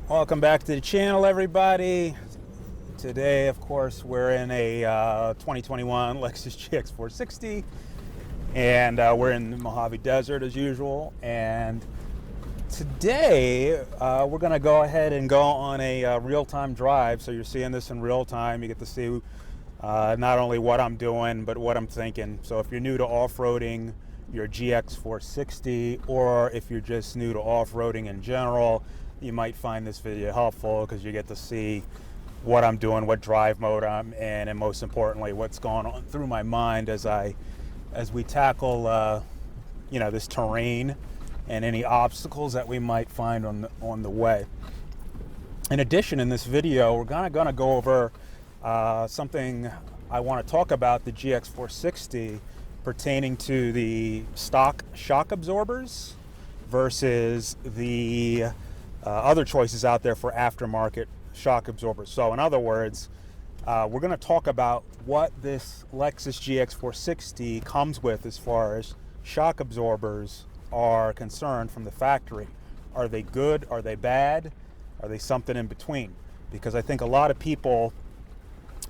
Welcome back to the channel, everybody. Today, of course, we're in a 2021 Lexus GX460, and we're in the Mojave Desert as usual. And today, we're going to go ahead and go on a real-time drive. So you're seeing this in real time. You get to see not only what I'm doing, but what I'm thinking. So if you're new to off-roading your GX460, or if you're just new to off-roading in general, you might find this video helpful because you get to see what I'm doing, what drive mode I'm in, and most importantly, what's going on through my mind as we tackle this terrain and any obstacles that we might find on the way. In addition, in this video, we're gonna go over something I want to talk about, the GX460, pertaining to the stock shock absorbers versus the other choices out there for aftermarket shock absorbers. So in other words, we're going to talk about what this Lexus GX460 comes with as far as shock absorbers are concerned from the factory. Are they good? Are they bad? Are they something in between? Because I think a lot of people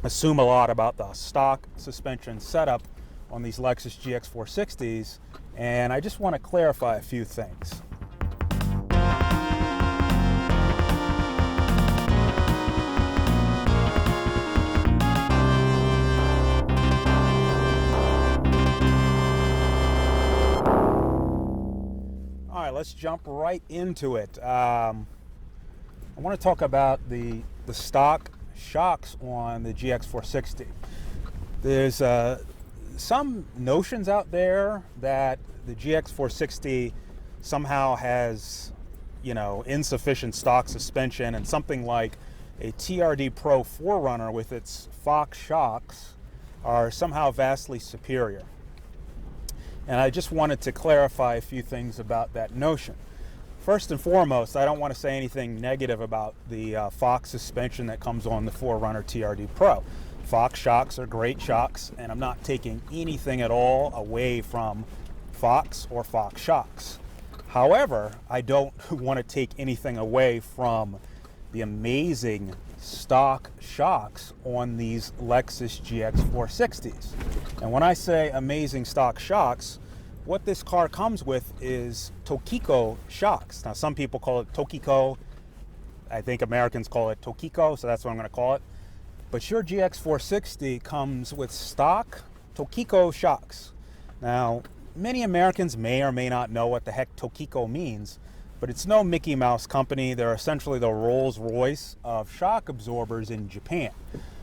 assume a lot about the stock suspension setup on these Lexus GX460s, and I just want to clarify a few things. All right, let's jump right into it. I want to talk about the stock shocks on the GX460. There's some notions out there that the GX460 somehow has, insufficient stock suspension, and something like a TRD Pro 4Runner with its Fox shocks are somehow vastly superior. And I just wanted to clarify a few things about that notion. First and foremost, I don't want to say anything negative about the Fox suspension that comes on the 4Runner TRD Pro. Fox shocks are great shocks, and I'm not taking anything at all away from Fox or Fox shocks. However, I don't want to take anything away from the amazing stock shocks on these Lexus GX460s. And when I say amazing stock shocks, what this car comes with is Tokiko shocks. Now, some people call it Tokiko. I think Americans call it Tokiko, so that's what I'm going to call it. But your GX460 comes with stock Tokiko shocks. Now, many Americans may or may not know what the heck Tokiko means, but it's no Mickey Mouse company. They're essentially the Rolls-Royce of shock absorbers in Japan.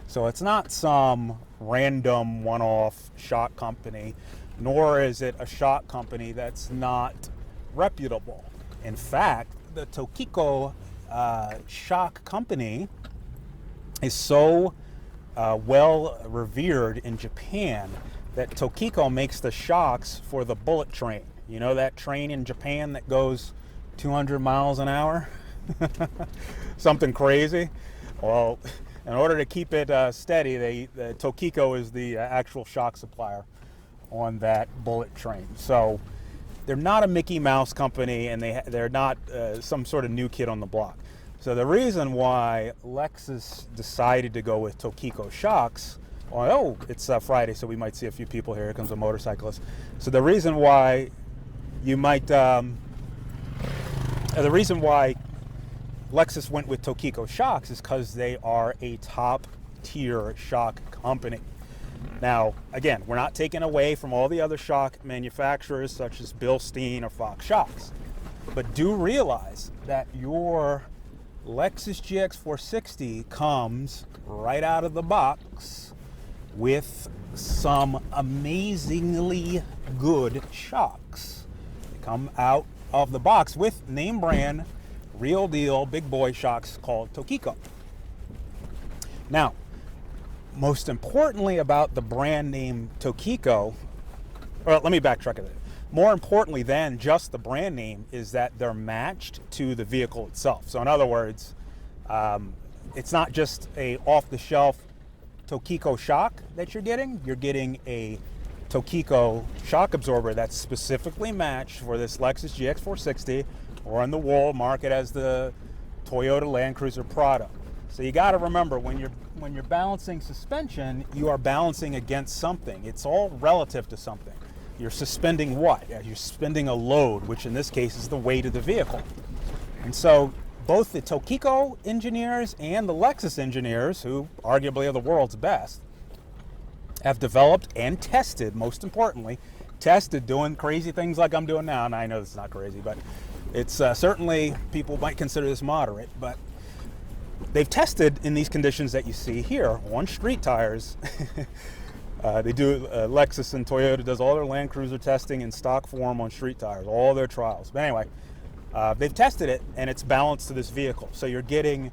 So it's not some random one-off shock company, nor is it a shock company that's not reputable. In fact, the Tokiko shock company is so well revered in Japan that Tokiko makes the shocks for the bullet train. You know that train in Japan that goes 200 miles an hour? Something crazy. Well, in order to keep it steady, Tokiko is the actual shock supplier on that bullet train. So they're not a Mickey Mouse company, and they're not some sort of new kid on the block. So the reason why Lexus decided to go with Tokiko shocks, it's Friday, so we might see a few people here. Here comes a motorcyclist. So the reason why Lexus went with Tokiko shocks is because they are a top tier shock company. Now, again, we're not taking away from all the other shock manufacturers such as Bilstein or Fox shocks, but do realize that your Lexus GX460 comes right out of the box with some amazingly good shocks. They come out of the box with name brand, real deal, big boy shocks called Tokiko. Now, most importantly about the brand name Tokiko, well, let me backtrack a bit. More importantly than just the brand name is that they're matched to the vehicle itself. So in other words, it's not just a off-the-shelf Tokiko shock that you're getting a Tokiko shock absorber that's specifically matched for this Lexus GX460, or on the wall, mark it as the Toyota Land Cruiser Prado. So you got to remember, when you're balancing suspension, you are balancing against something. It's all relative to something. You're suspending what? You're suspending a load, which in this case is the weight of the vehicle. And so both the Tokiko engineers and the Lexus engineers, who arguably are the world's best, have developed and tested, most importantly, tested doing crazy things like I'm doing now. And I know this is not crazy, but it's certainly, people might consider this moderate, but they've tested in these conditions that you see here on street tires. They do, Lexus and Toyota does all their Land Cruiser testing in stock form on street tires, all their trials. But anyway, they've tested it and it's balanced to this vehicle. So you're getting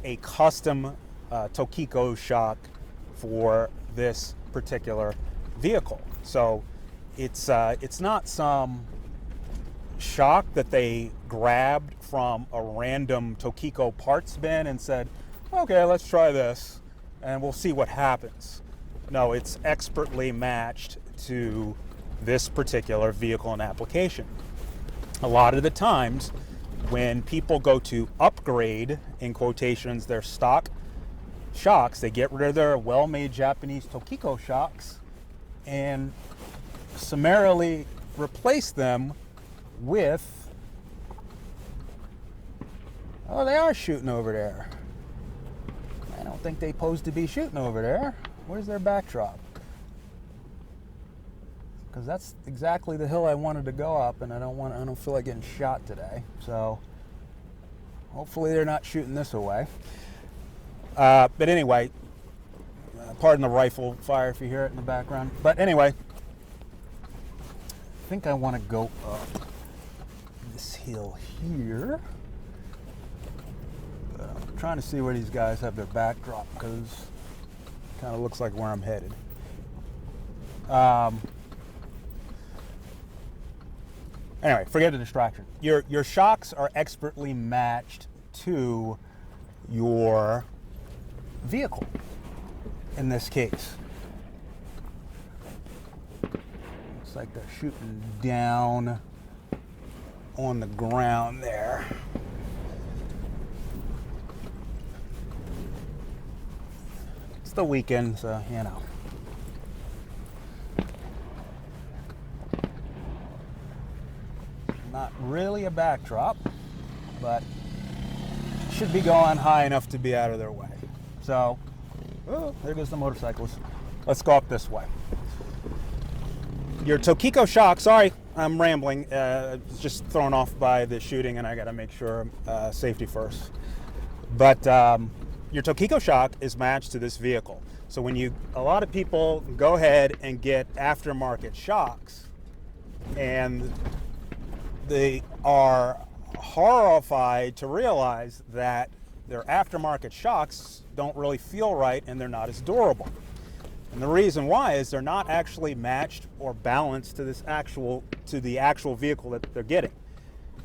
a custom Tokiko shock for this particular vehicle. So it's not some shock that they grabbed from a random Tokiko parts bin and said, okay, let's try this and we'll see what happens. No, it's expertly matched to this particular vehicle and application. A lot of the times when people go to upgrade, in quotations, their stock shocks, they get rid of their well-made Japanese Tokiko shocks and summarily replace them with, oh, they are shooting over there. I don't think they posed to be shooting over there. Where's their backdrop? Because that's exactly the hill I wanted to go up, and I don't feel like getting shot today. So hopefully they're not shooting this away. But anyway, pardon the rifle fire if you hear it in the background. But anyway, I think I want to go up this hill here. I'm trying to see where these guys have their backdrop, because kind of looks like where I'm headed. Anyway, forget the distraction. Your shocks are expertly matched to your vehicle in this case. Looks like they're shooting down on the ground there. It's the weekend, so you know. Not really a backdrop, but should be going high enough to be out of their way. So, oh, there goes the motorcyclist. Let's go up this way. Your Tokiko shock, sorry, I'm rambling. Just thrown off by the shooting, and I got to make sure safety first. But your Tokiko shock is matched to this vehicle. So when a lot of people go ahead and get aftermarket shocks, and they are horrified to realize that their aftermarket shocks don't really feel right and they're not as durable. And the reason why is they're not actually matched or balanced to the actual vehicle that they're getting.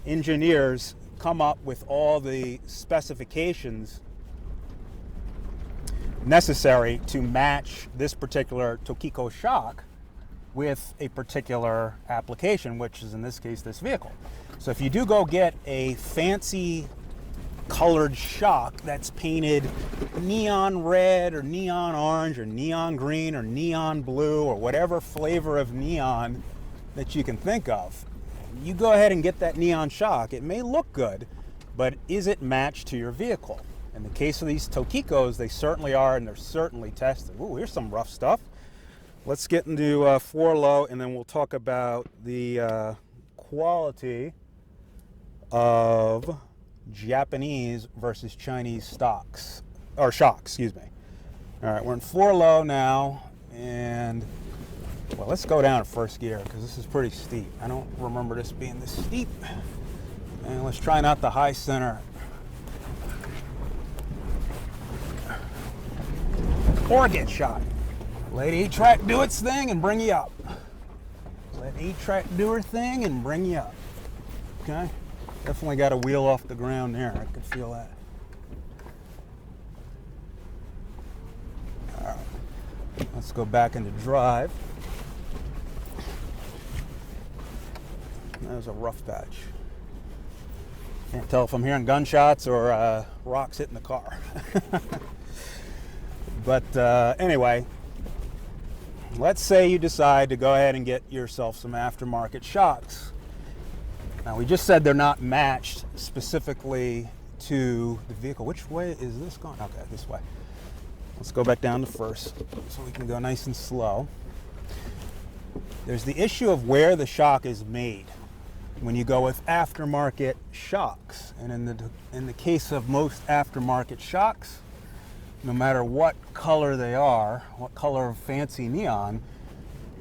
Engineers come up with all the specifications necessary to match this particular Tokiko shock with a particular application, which is in this case this vehicle. So if you do go get a fancy colored shock that's painted neon red or neon orange or neon green or neon blue or whatever flavor of neon that you can think of, you go ahead and get that neon shock. It may look good, but is it matched to your vehicle? In the case of these Tokikos, they certainly are, and they're certainly tested. Ooh, here's some rough stuff. Let's get into 4 low, and then we'll talk about the quality of Japanese versus Chinese shocks, excuse me. All right, we're in 4 low now, and well, let's go down to first gear because this is pretty steep. I don't remember this being this steep. And let's try not the high center. Or get shot. Let E-Track do its thing and bring you up. Let E-Track do her thing and bring you up. Okay? Definitely got a wheel off the ground there. I could feel that. All right. Let's go back into drive. That was a rough patch. Can't tell if I'm hearing gunshots or rocks hitting the car. But anyway, let's say you decide to go ahead and get yourself some aftermarket shocks. Now, we just said they're not matched specifically to the vehicle. Which way is this going? Okay, this way. Let's go back down to first so we can go nice and slow. There's the issue of where the shock is made when you go with aftermarket shocks. And in the case of most aftermarket shocks, no matter what color they are, what color of fancy neon,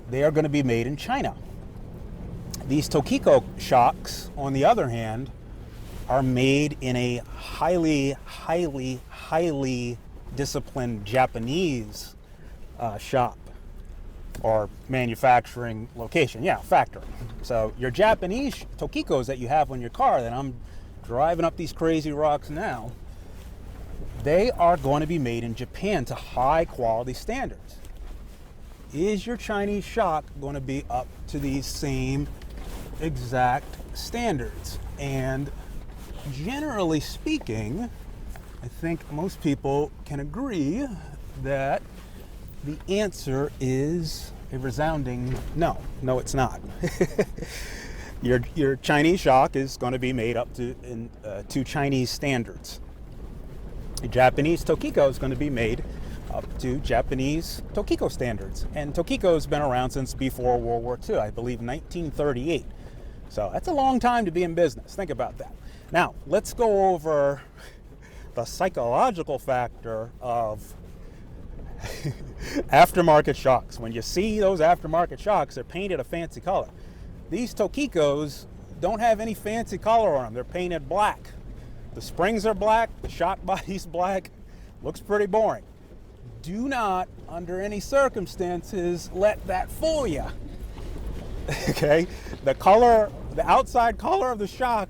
they are going to be made in China. These Tokiko shocks, on the other hand, are made in a highly disciplined Japanese shop or manufacturing location. Yeah, factory. So your Japanese Tokikos that you have on your car that I'm driving up these crazy rocks now, they are going to be made in Japan to high quality standards. Is your Chinese shock going to be up to these same exact standards? And generally speaking, I think most people can agree that the answer is a resounding no. No, it's not. Your Chinese shock is going to be made up to Chinese standards. A Japanese Tokiko is going to be made up to Japanese Tokiko standards. And Tokiko's been around since before World War II, I believe 1938. So that's a long time to be in business. Think about that. Now, let's go over the psychological factor of aftermarket shocks. When you see those aftermarket shocks, they're painted a fancy color. These Tokikos don't have any fancy color on them. They're painted black. The springs are black, the shock body's black. Looks pretty boring. Do not, under any circumstances, let that fool you. Okay? The color, the outside color of the shock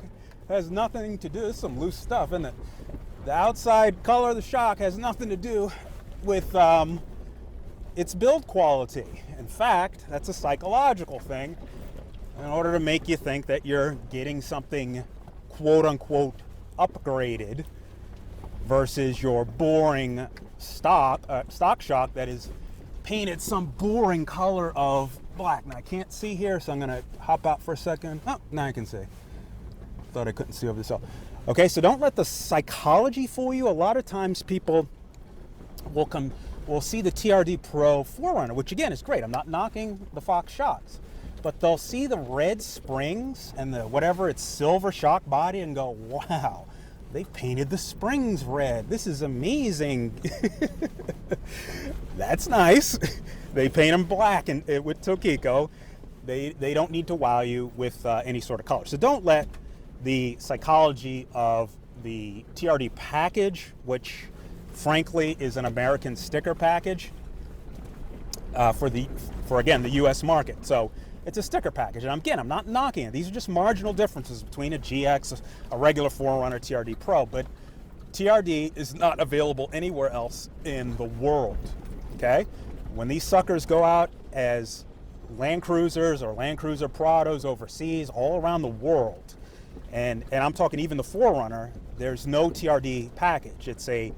has nothing to do, there's some loose stuff, isn't it? The outside color of the shock has nothing to do with its build quality. In fact, that's a psychological thing in order to make you think that you're getting something quote unquote upgraded versus your boring stock shock that is painted some boring color of black. Now I can't see here, so I'm gonna hop out for a second. Oh, now I can see. Thought I couldn't see over this. Okay, so don't let the psychology fool you. A lot of times people will see the TRD Pro 4Runner, which again is great. I'm not knocking the Fox shocks, but they'll see the red springs and the whatever it's silver shock body and go, wow, they've painted the springs red. This is amazing. That's nice. They paint them black and with Tokiko. They don't need to wow you with any sort of color. So don't let the psychology of the TRD package, which frankly is an American sticker package for again the US market. So it's a sticker package, and again, I'm not knocking it. These are just marginal differences between a GX, a regular 4Runner, TRD Pro, but TRD is not available anywhere else in the world, okay? When these suckers go out as Land Cruisers or Land Cruiser Prados overseas, all around the world, and I'm talking even the 4Runner, there's no TRD package. It's a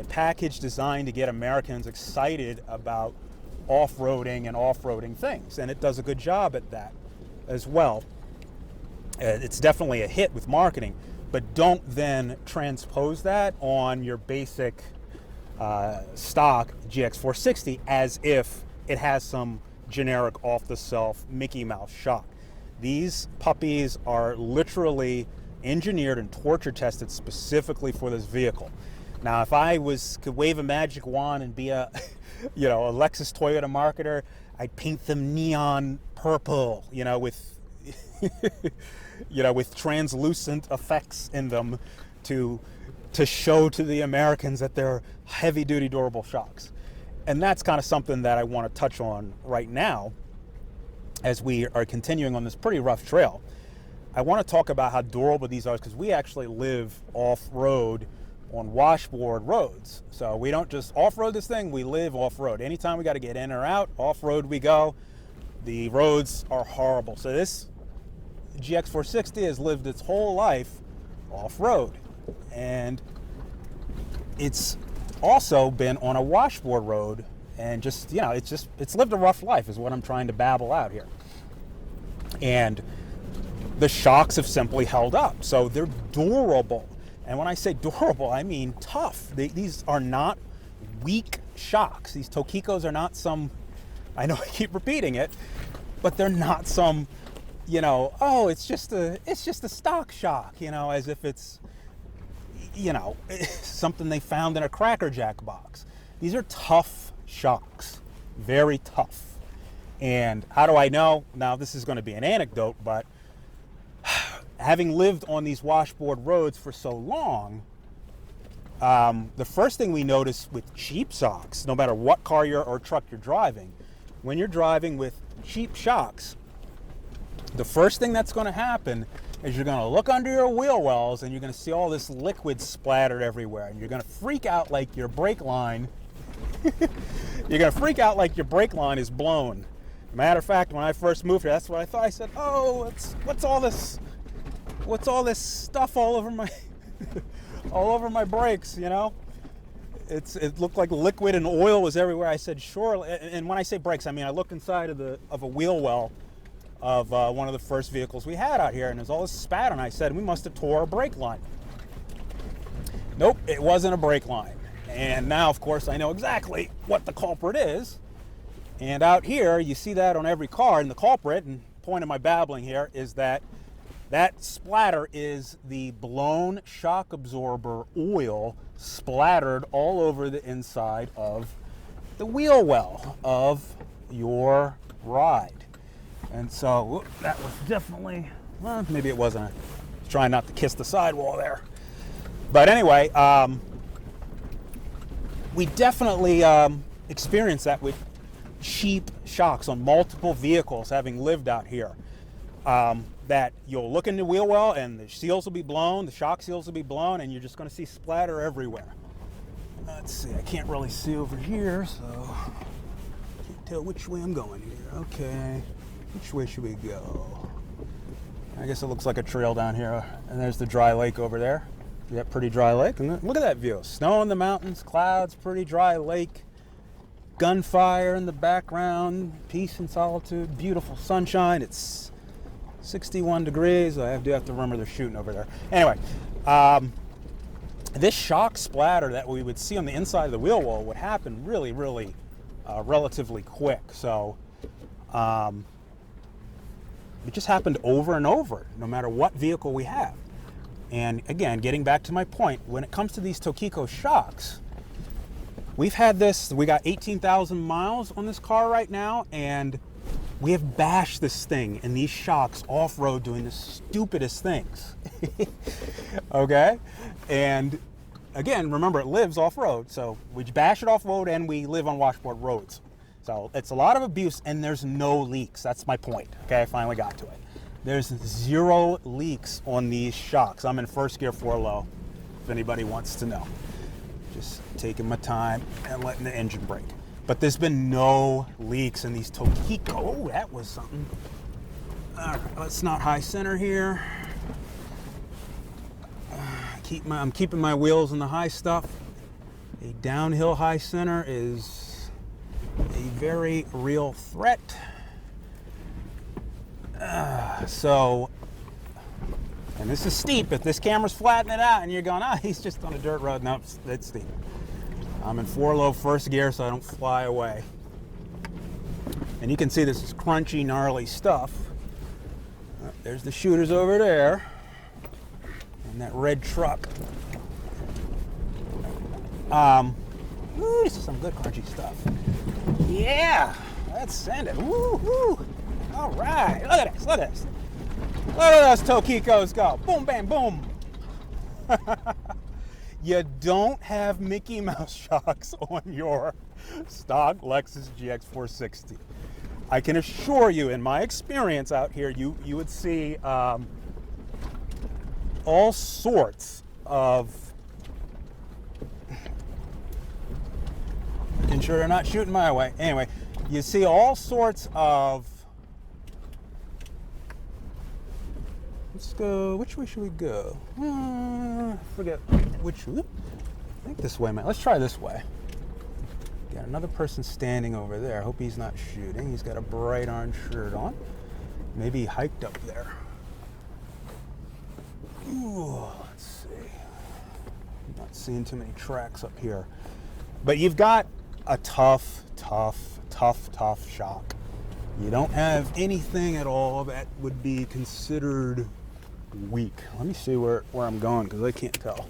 package designed to get Americans excited about off-roading things, and it does a good job at that as well. It's definitely a hit with marketing, but don't then transpose that on your basic stock GX460 as if it has some generic off-the-shelf Mickey Mouse shock. These puppies are literally engineered and torture tested specifically for this vehicle. Now, if I could wave a magic wand and be a Lexus Toyota marketer, I'd paint them neon purple, with with translucent effects in them to show to the Americans that they're heavy duty durable shocks. And that's kind of something that I want to touch on right now as we are continuing on this pretty rough trail. I want to talk about how durable these are, because we actually live off-road on washboard roads. So we don't just off-road this thing, we live off-road. Anytime we got to get in or out, off-road we go. The roads are horrible. So this GX460 has lived its whole life off-road. And it's also been on a washboard road, and just, it's lived a rough life is what I'm trying to babble out here. And the shocks have simply held up. So they're durable. And when I say durable, I mean tough. These are not weak shocks. These Tokikos are not some, I know I keep repeating it, but they're not some, it's just a stock shock, as if it's, something they found in a Cracker Jack box. These are tough shocks, very tough. And how do I know? Now, this is going to be an anecdote, but having lived on these washboard roads for so long, the first thing we notice with cheap shocks, no matter what car or truck you're driving, when you're driving with cheap shocks, the first thing that's going to happen is you're going to look under your wheel wells and you're going to see all this liquid splattered everywhere, and you're going to freak out like your brake line you're going to freak out like your brake line is blown. Matter of fact, when I first moved here, that's what I thought. I said, "Oh, what's all this stuff all over my all over my brakes?" It looked like liquid and oil was everywhere. I said, "Sure." And when I say brakes, I mean I looked inside of a wheel well of one of the first vehicles we had out here, and there's all this spat, and I said, "We must have tore a brake line." Nope, it wasn't a brake line. And now, of course, I know exactly what the culprit is. And out here, you see that on every car. And the culprit, and point of my babbling here, is that splatter is the blown shock absorber oil splattered all over the inside of the wheel well of your ride. And so that was definitely, well, maybe it wasn't. I was trying not to kiss the sidewall there. But anyway, we definitely experienced that with cheap shocks on multiple vehicles, having lived out here, that you'll look in the wheel well and the seals will be blown, the shock seals will be blown, and you're just going to see splatter everywhere. Let's see, I can't really see over here, so can't tell which way I'm going here. Okay, which way should we go? I guess it looks like a trail down here, and there's the dry lake over there. That pretty dry lake, and look at that view. Snow in the mountains, clouds, pretty dry lake, gunfire in the background, peace and solitude, beautiful sunshine. It's 61 degrees. I do have to remember they're shooting over there. Anyway, this shock splatter that we would see on the inside of the wheel well would happen really, really relatively quick. So it just happened over and over, no matter what vehicle we have. And again, getting back to my point, when it comes to these Tokiko shocks, we've had this, we got 18,000 miles on this car right now, and we have bashed this thing in these shocks off-road doing the stupidest things. Okay? And again, remember, it lives off-road, so we bash it off-road and we live on washboard roads. So it's a lot of abuse, and there's no leaks. That's my point. Okay, I finally got to it. There's 0 leaks on these shocks. I'm in first gear 4 low, if anybody wants to know. Just taking my time and letting the engine brake. But there's been no leaks in these Tokiko. Oh, that was something. All right, let's not high center here. I'm keeping my wheels in the high stuff. A downhill high center is a very real threat. And this is steep. If this camera's flattening it out and you're going, he's just on a dirt road. No, it's steep. I'm in 4 low first gear so I don't fly away. And you can see this is crunchy, gnarly stuff. There's the shooters over there. And that red truck. This is some good crunchy stuff. Yeah, let's send it. Woo-hoo. All right, look at this, look at this. Look at those Tokikos go. Boom, bam, boom. You don't have Mickey Mouse shocks on your stock Lexus GX460. I can assure you, in my experience out here, you would see all sorts of... Making sure they're not shooting my way. Anyway, you see all sorts of... Let's Let's go. Which way should we go? Forget which. I think this way, man. Let's try this way. Got another person standing over there. I hope he's not shooting. He's got a bright orange shirt on. Maybe he hiked up there. Ooh, let's see. I'm not seeing too many tracks up here. But you've got a tough shock. You don't have anything at all that would be considered weak. Let me see where I'm going, because I can't tell.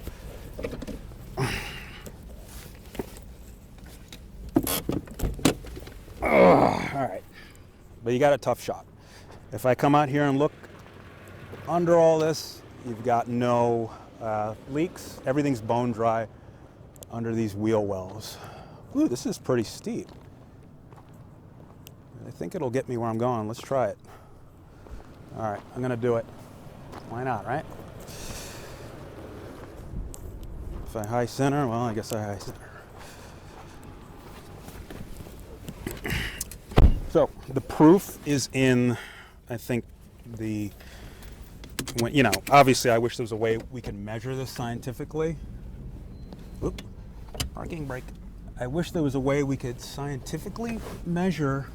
All right. But you got a tough shock. If I come out here and look under all this, you've got no leaks. Everything's bone dry under these wheel wells. Ooh, this is pretty steep. I think it'll get me where I'm going. Let's try it. All right, I'm gonna do it. Why not, right? If I high center, well, I guess I high center. So the proof is in, I think, obviously I wish there was a way we could measure this scientifically. Oop, parking brake. I wish there was a way we could scientifically measure.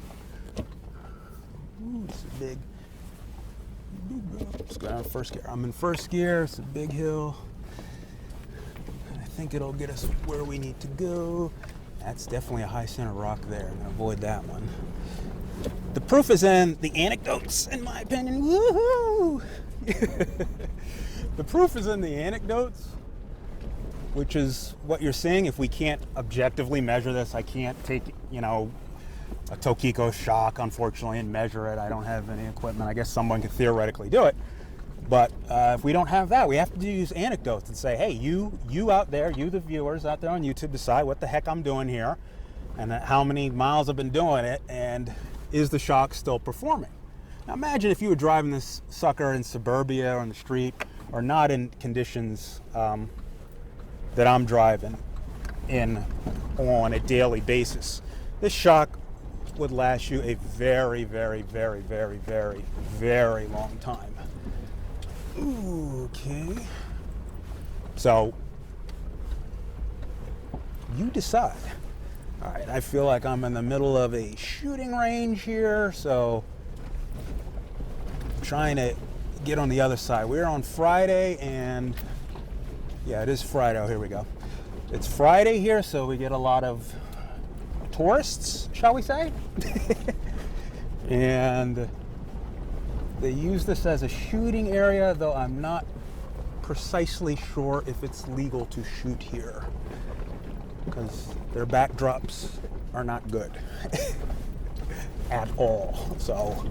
Ooh, it's a big drop. Let's go down to first gear. I'm in first gear. It's a big hill. I think it'll get us where we need to go. That's definitely a high center rock there. I'm gonna avoid that one. The proof is in the anecdotes, in my opinion. Woohoo! The proof is in the anecdotes, which is what you're seeing. If we can't objectively measure this, I can't take, a Tokiko shock, unfortunately, and measure it. I don't have any equipment. I guess someone could theoretically do it. But if we don't have that, we have to use anecdotes and say, hey, you out there, you the viewers out there on YouTube, decide what the heck I'm doing here and how many miles I've been doing it, and is the shock still performing? Now imagine if you were driving this sucker in suburbia or on the street, or not in conditions that I'm driving in on a daily basis. This shock would last you a very, very, very, very, very, very long time. Okay. So you decide. All right, I feel like I'm in the middle of a shooting range here, so I'm trying to get on the other side. We're on Friday, and yeah, it is Friday. Oh, here we go. It's Friday here, so we get a lot of tourists, shall we say? And they use this as a shooting area, though I'm not precisely sure if it's legal to shoot here, because their backdrops are not good at all. So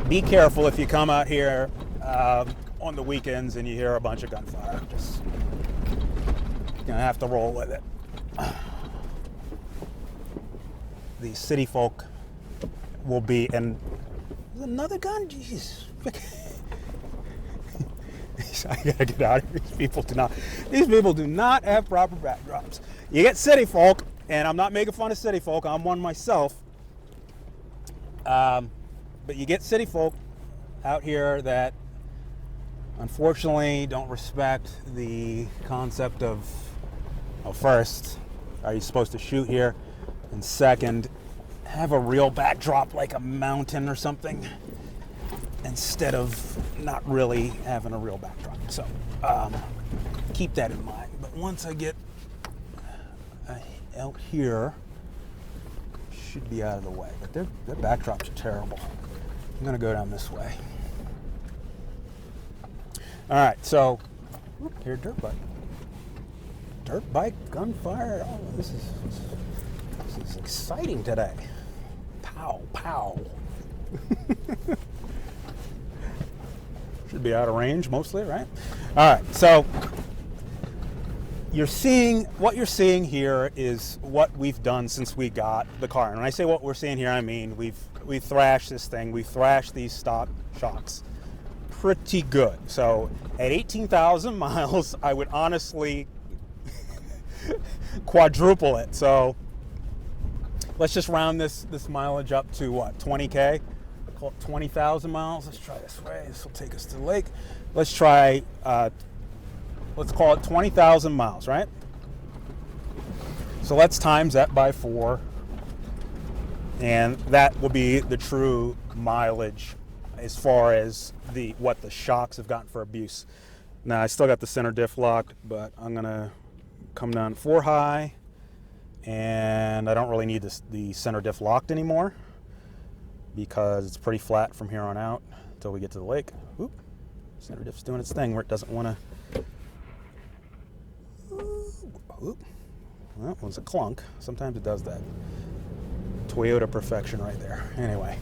be careful if you come out here on the weekends and you hear a bunch of gunfire. Just gonna have to roll with it. The city folk will be, and there's another gun. Jeez. I gotta get out of here. These people do not have proper backdrops. You get city folk, and I'm not making fun of city folk, I'm one myself. But you get city folk out here that unfortunately don't respect the concept of, well, first, are you supposed to shoot here? And second, have a real backdrop like a mountain or something, instead of not really having a real backdrop. So keep that in mind. But once I get out here, should be out of the way. But their backdrops are terrible. I'm gonna go down this way. All right, so here, dirt bike, gunfire. Oh, this is exciting today. Pow, pow. Should be out of range mostly, right? All right, so what you're seeing here is what we've done since we got the car. And when I say what we're seeing here, I mean we've thrashed this thing. We've thrashed these stock shocks pretty good. So at 18,000 miles, I would honestly quadruple it. So let's just round this mileage up to what, 20K? call it 20,000 miles. Let's try this way. This will take us to the lake. Let's try, let's call it 20,000 miles, right? So let's times that by 4. And that will be the true mileage as far as what the shocks have gotten for abuse. Now, I still got the center diff locked, but I'm going to come down 4 high. And I don't really need the center diff locked anymore because it's pretty flat from here on out until we get to the lake. Oop, center diff's doing its thing where it doesn't want to. Oop. Well, it was a clunk. Sometimes it does that. Toyota perfection right there. Anyway.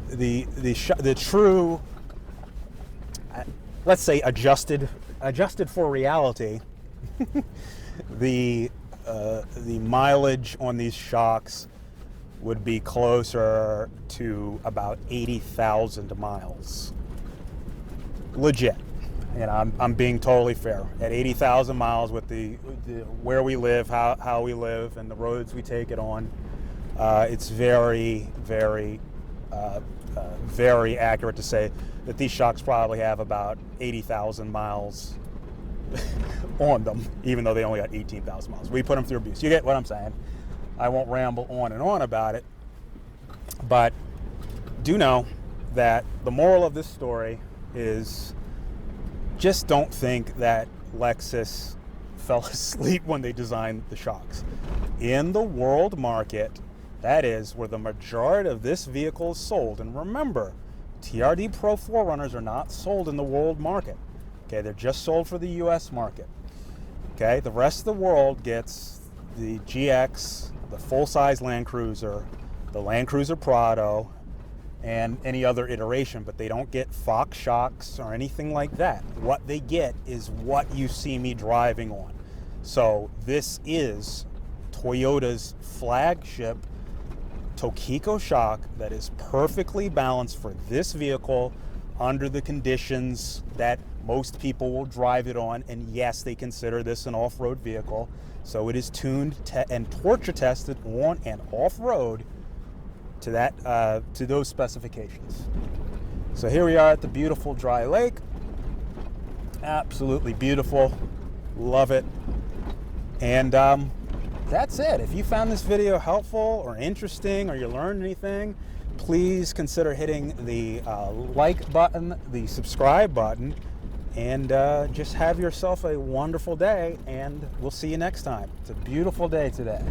The true, let's say adjusted for reality, the mileage on these shocks would be closer to about 80,000 miles. Legit. You know, I'm being totally fair. At 80,000 miles with the where we live, how we live, and the roads we take it on, it's very, very, very accurate to say that these shocks probably have about 80,000 miles on them, even though they only got 18,000 miles. We put them through abuse. You get what I'm saying? I won't ramble on and on about it, but do know that the moral of this story is just don't think that Lexus fell asleep when they designed the shocks. In the world market, that is where the majority of this vehicle is sold. And remember, TRD Pro 4Runners are not sold in the world market. Okay, they're just sold for the US market. Okay, the rest of the world gets the GX, the full-size Land Cruiser, the Land Cruiser Prado, and any other iteration, but they don't get Fox shocks or anything like that. What they get is what you see me driving on. So this is Toyota's flagship Tokiko shock that is perfectly balanced for this vehicle under the conditions that most people will drive it on. And yes, they consider this an off-road vehicle. So it is tuned and torture tested on and off-road to that to those specifications. So here we are at the beautiful dry lake. Absolutely beautiful. Love it. And that's it. If you found this video helpful or interesting or you learned anything, please consider hitting the like button, the subscribe button, and just have yourself a wonderful day, and we'll see you next time. It's a beautiful day today.